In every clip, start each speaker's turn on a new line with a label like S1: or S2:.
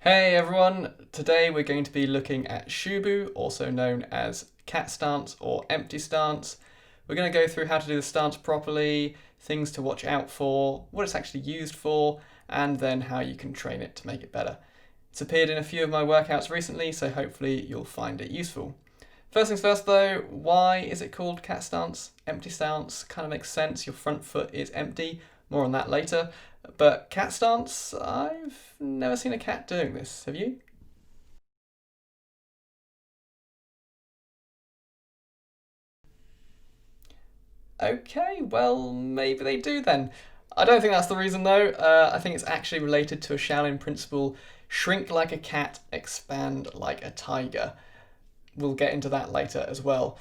S1: Hey everyone, today we're going to be looking at Shubu, also known as cat stance or empty stance. We're going to go through how to do the stance properly, things to watch out for, what it's actually used for, and then how you can train it to make it better. It's appeared in a few of my workouts recently, so hopefully you'll find it useful. First things first though, why is it called cat stance? Empty stance kind of makes sense, your front foot is empty, more on that later. But cat stance, I've never seen a cat doing this, have you? Okay, well, maybe they do then. I don't think that's the reason though. I think it's actually related to a Shaolin principle: shrink like a cat, expand like a tiger. We'll get into that later as well.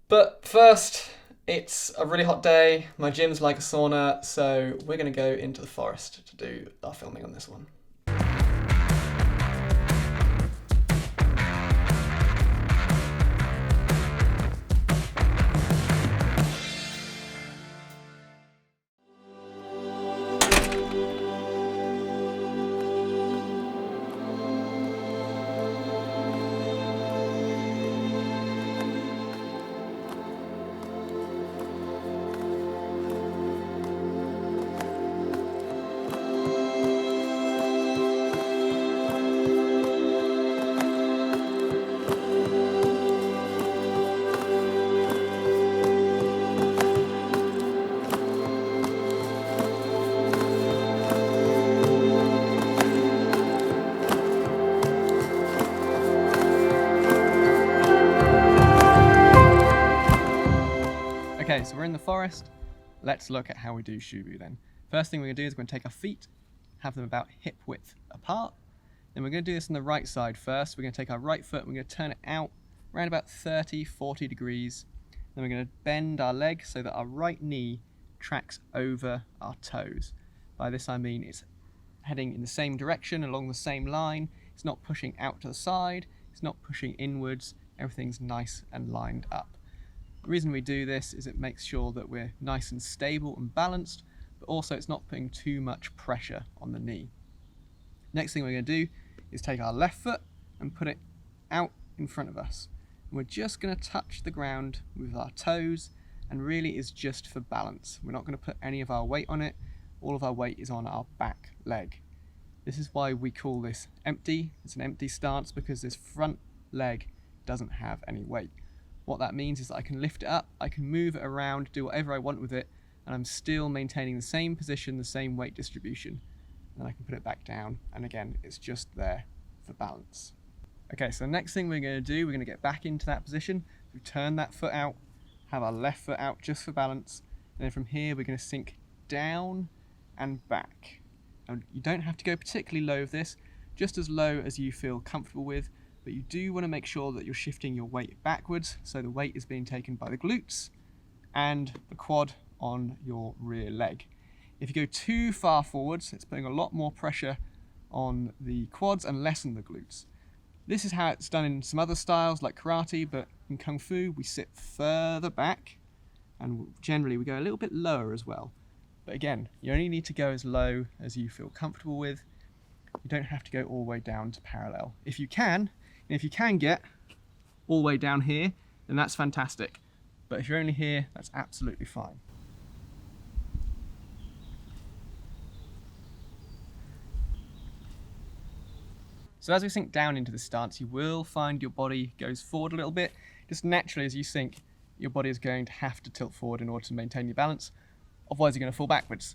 S1: But first, it's a really hot day. My gym's like a sauna, so we're going to go into the forest to do our filming on this one. Okay, so we're in the forest. Let's look at how we do Shubu then. First thing we're going to do is we're going to take our feet, have them about hip width apart. Then we're going to do this on the right side first. We're going to take our right foot and we're going to turn it out around about 30-40 degrees. Then we're going to bend our leg so that our right knee tracks over our toes. By this I mean it's heading in the same direction along the same line. It's not pushing out to the side. It's not pushing inwards. Everything's nice and lined up. The reason we do this is it makes sure that we're nice and stable and balanced, but also it's not putting too much pressure on the knee. Next thing we're going to do is take our left foot and put it out in front of us. And we're just going to touch the ground with our toes, and really is just for balance. We're not going to put any of our weight on it. All of our weight is on our back leg. This is why we call this empty. It's an empty stance because this front leg doesn't have any weight. What that means is that I can lift it up, I can move it around, do whatever I want with it, and I'm still maintaining the same position, the same weight distribution. And then I can put it back down, and again, it's just there for balance. Okay, so the next thing we're going to do, we're going to get back into that position. We turn that foot out, have our left foot out just for balance, and then from here we're going to sink down and back. And you don't have to go particularly low with this, just as low as you feel comfortable with, but you do want to make sure that you're shifting your weight backwards, so the weight is being taken by the glutes and the quad on your rear leg. If you go too far forwards, it's putting a lot more pressure on the quads and less on the glutes. This is how it's done in some other styles like karate, but in Kung Fu we sit further back, and generally we go a little bit lower as well. But again, you only need to go as low as you feel comfortable with. You don't have to go all the way down to parallel. If you can get all the way down here, then that's fantastic. But if you're only here, that's absolutely fine. So as we sink down into the stance, you will find your body goes forward a little bit. Just naturally as you sink, your body is going to have to tilt forward in order to maintain your balance. Otherwise you're going to fall backwards.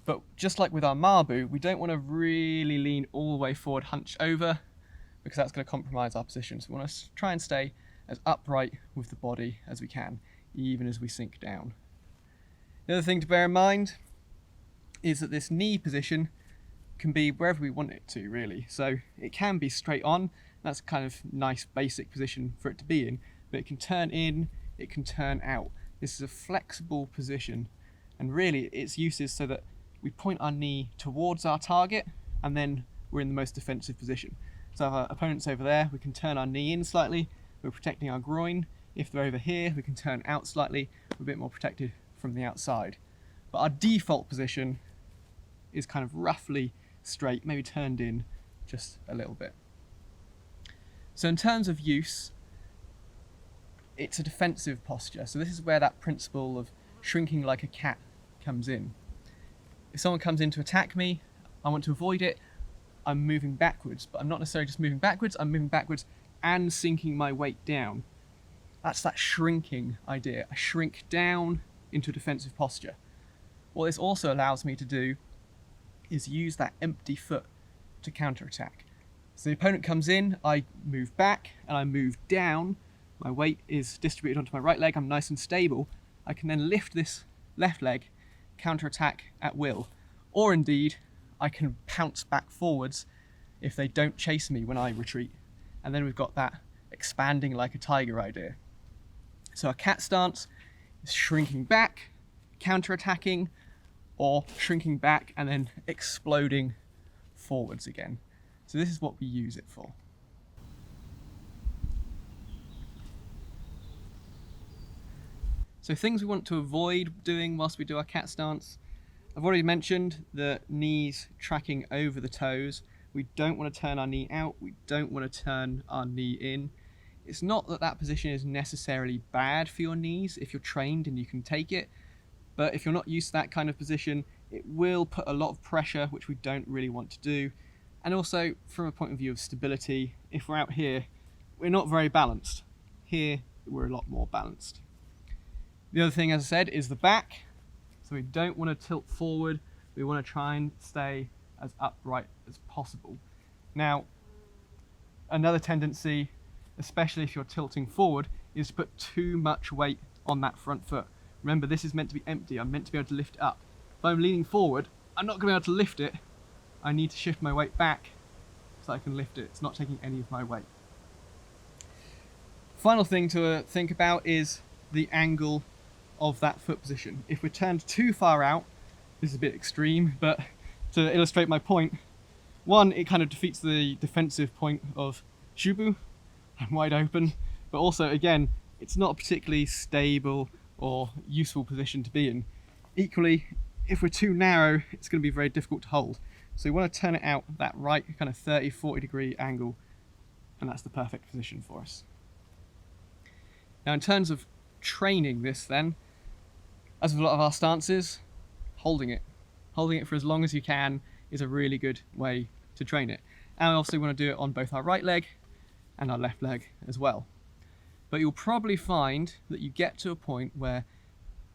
S1: But just like with our Mabu, we don't want to really lean all the way forward, hunch over, because that's going to compromise our position. So we want to try and stay as upright with the body as we can, even as we sink down. The other thing to bear in mind is that this knee position can be wherever we want it to, really. So it can be straight on. That's a kind of nice basic position for it to be in, but it can turn in, it can turn out. This is a flexible position, and really its use is so that we point our knee towards our target, and then we're in the most defensive position. So if our opponent's over there, we can turn our knee in slightly, we're protecting our groin. If they're over here, we can turn out slightly, we're a bit more protected from the outside. But our default position is kind of roughly straight, maybe turned in just a little bit. So in terms of use, it's a defensive posture. So this is where that principle of shrinking like a cat comes in. If someone comes in to attack me, I want to avoid it, I'm moving backwards, but I'm not necessarily just moving backwards, I'm moving backwards and sinking my weight down. That's that shrinking idea. I shrink down into a defensive posture. What this also allows me to do is use that empty foot to counterattack. So the opponent comes in, I move back and I move down, my weight is distributed onto my right leg, I'm nice and stable, I can then lift this left leg, counterattack at will. Or indeed, I can pounce back forwards if they don't chase me when I retreat. And then we've got that expanding like a tiger idea. So a cat stance is shrinking back, counterattacking, or shrinking back and then exploding forwards again. So this is what we use it for. So things we want to avoid doing whilst we do our cat stance. I've already mentioned the knees tracking over the toes. We don't want to turn our knee out. We don't want to turn our knee in. It's not that that position is necessarily bad for your knees if you're trained and you can take it. But if you're not used to that kind of position, it will put a lot of pressure, which we don't really want to do. And also, from a point of view of stability, if we're out here, we're not very balanced. Here, we're a lot more balanced. The other thing, as I said, is the back. So we don't want to tilt forward. We want to try and stay as upright as possible. Now, another tendency, especially if you're tilting forward, is to put too much weight on that front foot. Remember, this is meant to be empty. I'm meant to be able to lift it up. If I'm leaning forward, I'm not going to be able to lift it. I need to shift my weight back so I can lift it. It's not taking any of my weight. Final thing to think about is the angle of that foot position. If we're turned too far out, this is a bit extreme, but to illustrate my point, one, it kind of defeats the defensive point of Shubu. I'm wide open, but also, again, it's not a particularly stable or useful position to be in. Equally, if we're too narrow, it's going to be very difficult to hold. So we want to turn it out that right kind of 30-40 degree angle, and that's the perfect position for us. Now in terms of training this then, as with a lot of our stances, holding it for as long as you can is a really good way to train it. And we obviously want to do it on both our right leg and our left leg as well. But you'll probably find that you get to a point where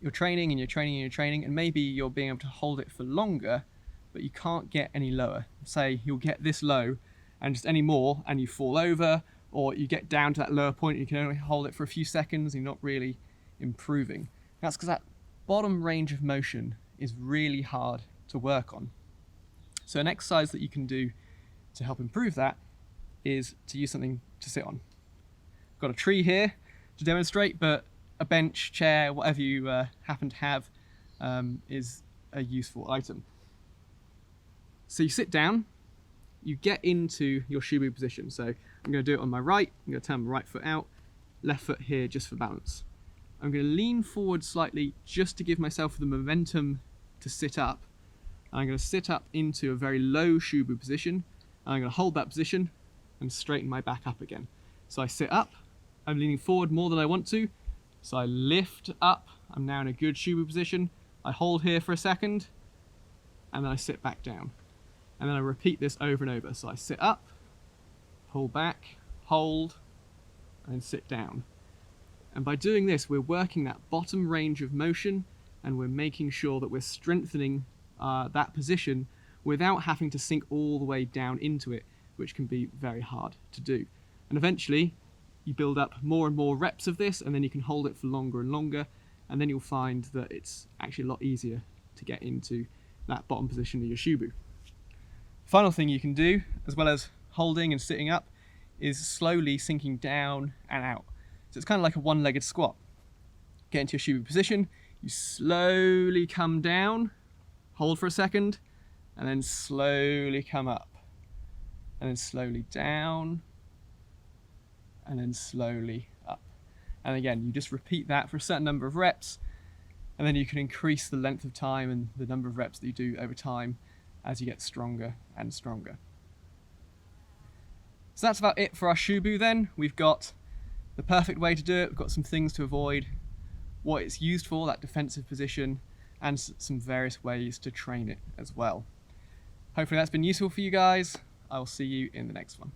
S1: you're training and you're training and you're training, and maybe you're being able to hold it for longer, but you can't get any lower. Say you'll get this low and just any more and you fall over, or you get down to that lower point and you can only hold it for a few seconds and you're not really improving. That's because that bottom range of motion is really hard to work on. So an exercise that you can do to help improve that is to use something to sit on. I've got a tree here to demonstrate, but a bench, chair, whatever you happen to have is a useful item. So you sit down, you get into your Shubu position. So I'm going to do it on my right, I'm going to turn my right foot out, left foot here just for balance. I'm going to lean forward slightly just to give myself the momentum to sit up. And I'm going to sit up into a very low Shubu position, and I'm going to hold that position and straighten my back up again. So I sit up, I'm leaning forward more than I want to, so I lift up, I'm now in a good Shubu position, I hold here for a second, and then I sit back down. And then I repeat this over and over. So I sit up, pull back, hold, and then sit down. And by doing this, we're working that bottom range of motion, and we're making sure that we're strengthening that position without having to sink all the way down into it, which can be very hard to do. And eventually, you build up more and more reps of this, and then you can hold it for longer and longer, and then you'll find that it's actually a lot easier to get into that bottom position of your Shubu. Final thing you can do, as well as holding and sitting up, is slowly sinking down and out. So it's kind of like a one-legged squat. Get into your Shubu position, you slowly come down, hold for a second, and then slowly come up. And then slowly down, and then slowly up. And again, you just repeat that for a certain number of reps, and then you can increase the length of time and the number of reps that you do over time as you get stronger and stronger. So that's about it for our shubu then. We've got the perfect way to do it, we've got some things to avoid, what it's used for, that defensive position, and some various ways to train it as well. Hopefully that's been useful for you guys. I will see you in the next one.